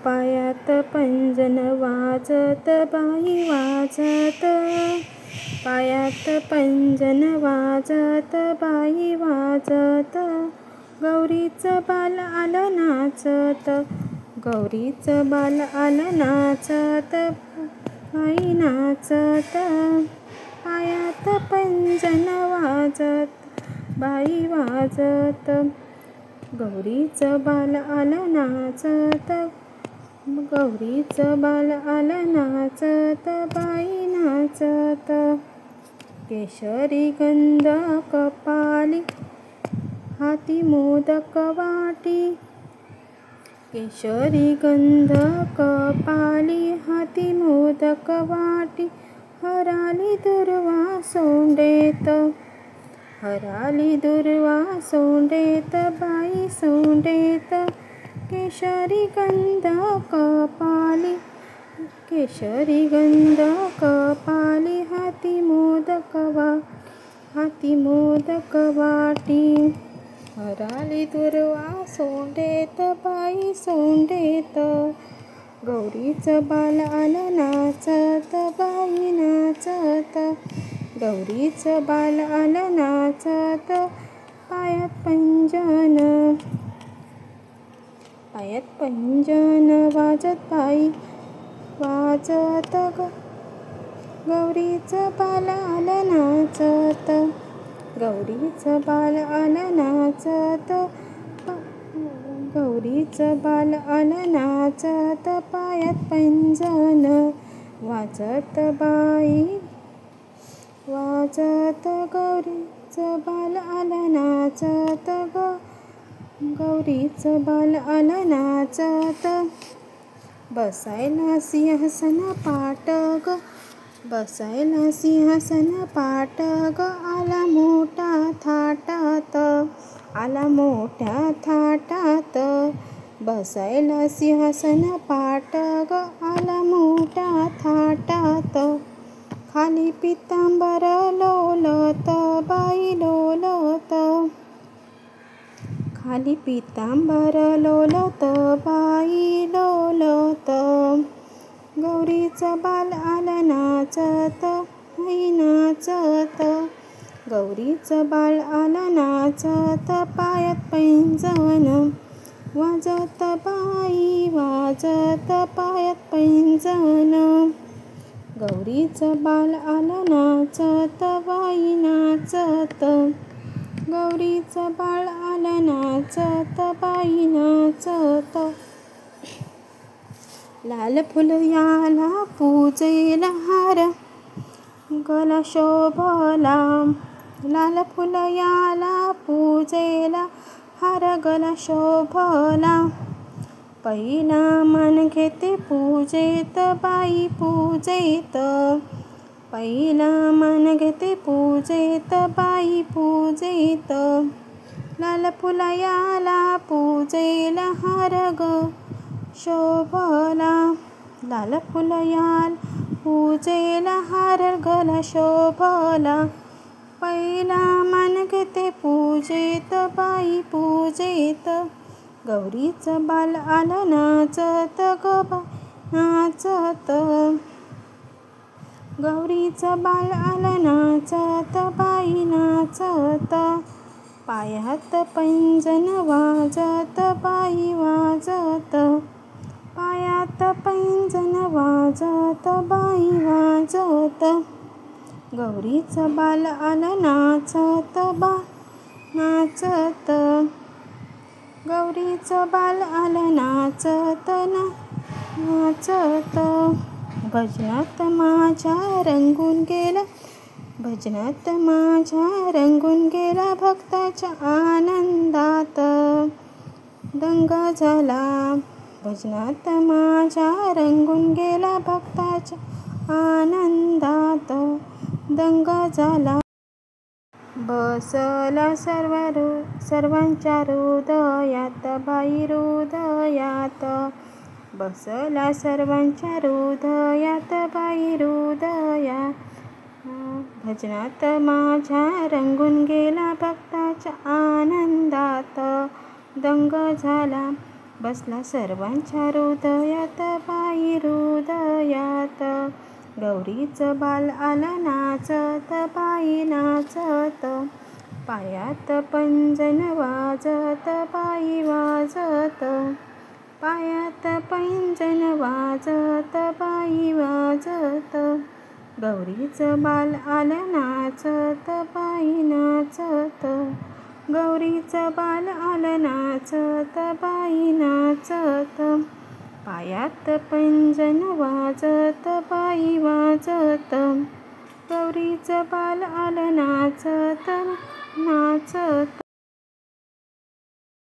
पायात पैंजण वाजत बाई वाजत, पायात पैंजण वाजत बाई वाजत, गौरीचं बाल आलं नाचत, गौरीचं बाल आलं नाचत बाई नाचत, पायात पैंजण वाजत बाई वाजत, गौरीचं बाल आलं नाचत, गौरीचं बाल आलं नाचत बाई नाचत, केशरी गंध कपाली हाती मोदक वाटी, केशरी गंध कपाली हाती मोदक वाटी, हराली दुर्वा सोंडेत, हराली दुर्वा सोंडेत बाई सोंडेत, केशरी गंध कपाली, केशरी गंध कपाली हाती मोदक हाती मोदक वाटी, हराली दुर्वा सोंडेत बाई सोंडेत, गौरीचं बाल आलं नाचत बाई नाचत, गौरीचं बाल आलं नाचत, पायात पैंजण, पायात पैंजण वाजत बाई वाजत, गौरीचं बाल आलं नाचत, गौरीचं बाल आलं नाचत, गौरीचं बाल आलं नाचत, पायात पैंजण वाजत बाई वाजत, गौरीचं बाल आलं नाचत, गौरीचं बाल आलं नाचत, बसायला सिंहासन पाट ग, बसायला सिंहासन पाट ग, आला मोठा थाटात, आला मोठ्या थाटात, बसायला सिंहासन पाट ग, आला मोठ्या थाटात, खाली पितांबर लोलत बाई लोलत, खाली पितांबर लोलत बाई लोलत, गौरीचं बाल आलं नाचत बाई नाचत, गौरीचं बाल आलं नाचत, पायात पैंजण वाजत बाई वाजत, पायात पैंजण, गौरीचं बाल आलं नाचत बाई नाचत, गौरीचं बाळ आलं नाचत बाई नाचत, लाल फुल याला पूजेला हार गला शोभला, लाल फुल याला पूजेला हार गला शोभला, पहिला मान घेते पूजेत बाई पूजेत, पहिला मान घेते पूजेत बाई पूजेत, लाल फुल याला पूजेला हार ग शोभला, लाल फुल याला पूजेला हार गला शोभला, पहिला मान घेते पूजेत बाई पूजेत, गौरीचं बाल आलं नाचत ग नाचत, गौरीचं बाल आलं नाचत बाई नाचत, पायात पैंजण वाजत बाई वाजत, पायात पैंजण वाजत बाई वाजत, गौरीचं बाल आलं नाचत नाचत, गौरीचं बाल आलं नाचत नाचत, भजनात माझ्या रंगून गेला, भजनात माझ्या रंगून गेला, भक्ताच्या आनंदात दंग झाला, भजनात माझ्या रंगून गेला, भक्ताच्या आनंदात दंग झाला, बसला सर्वांच्या हृदयात बाई हृदयात, बसला सर्वांच्या हृदयात बाई हृदयात, भजनात माझ्या रंगून गेला, भक्ताच्या आनंदात दंग झाला, बसला सर्वांच्या हृदयात बाई हृदयात. गौरीचं बाल आलं नाचत बाई नाचत. पायात पैंजण वाजत बाई वाजत. पायात पैंजण वाजत बाई वाजत. गौरीचं बाल आलं नाचत बाई नाचत. गौरीचं बाल आलं नाचत बाई नाचत. पायात पैंजण वाजत बाई वाजत. गौरीचं बाल आलं नाचत नाचत.